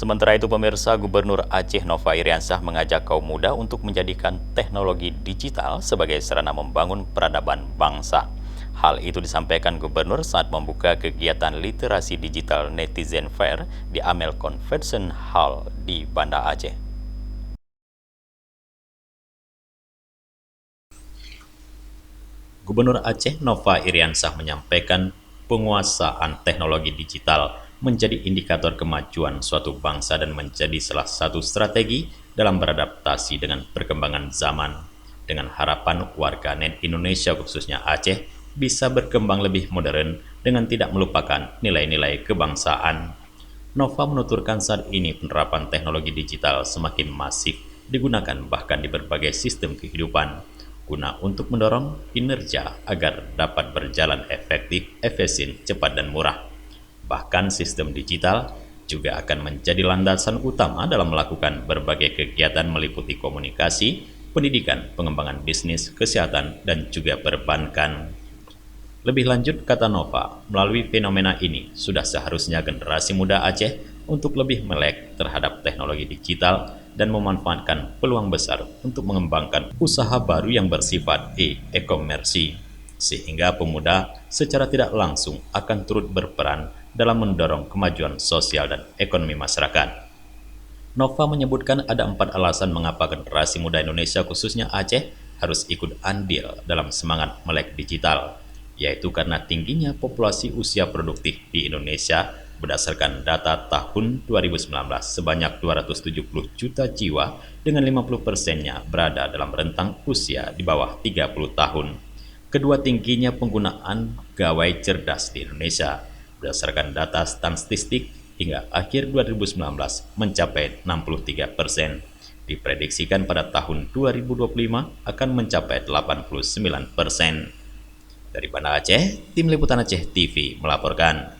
Sementara itu pemirsa, Gubernur Aceh Nova Iriansah mengajak kaum muda untuk menjadikan teknologi digital sebagai sarana membangun peradaban bangsa. Hal itu disampaikan Gubernur saat membuka kegiatan literasi digital Netizen Fair di Amel Convention Hall di Banda Aceh. Gubernur Aceh Nova Iriansah menyampaikan penguasaan teknologi digital menjadi indikator kemajuan suatu bangsa dan menjadi salah satu strategi dalam beradaptasi dengan perkembangan zaman, dengan harapan warganet Indonesia khususnya Aceh bisa berkembang lebih modern dengan tidak melupakan nilai-nilai kebangsaan. Nova menuturkan saat ini penerapan teknologi digital semakin masif digunakan bahkan di berbagai sistem kehidupan, guna untuk mendorong kinerja agar dapat berjalan efektif, efisien, cepat, dan murah. Bahkan sistem digital juga akan menjadi landasan utama dalam melakukan berbagai kegiatan meliputi komunikasi, pendidikan, pengembangan bisnis, kesehatan, dan juga perbankan. Lebih lanjut, kata Nova, melalui fenomena ini sudah seharusnya generasi muda Aceh untuk lebih melek terhadap teknologi digital dan memanfaatkan peluang besar untuk mengembangkan usaha baru yang bersifat e-komersi, sehingga pemuda secara tidak langsung akan turut berperan dalam mendorong kemajuan sosial dan ekonomi masyarakat. Nova menyebutkan ada 4 alasan mengapa generasi muda Indonesia khususnya Aceh harus ikut andil dalam semangat melek digital, yaitu karena tingginya populasi usia produktif di Indonesia berdasarkan data tahun 2019 sebanyak 270 juta jiwa dengan 50%-nya berada dalam rentang usia di bawah 30 tahun. Kedua, tingginya penggunaan gawai cerdas di Indonesia berdasarkan data statistik hingga akhir 2019 mencapai 63%. Diprediksikan pada tahun 2025 akan mencapai 89%. Dari Banda Aceh, Tim Liputan Aceh TV melaporkan.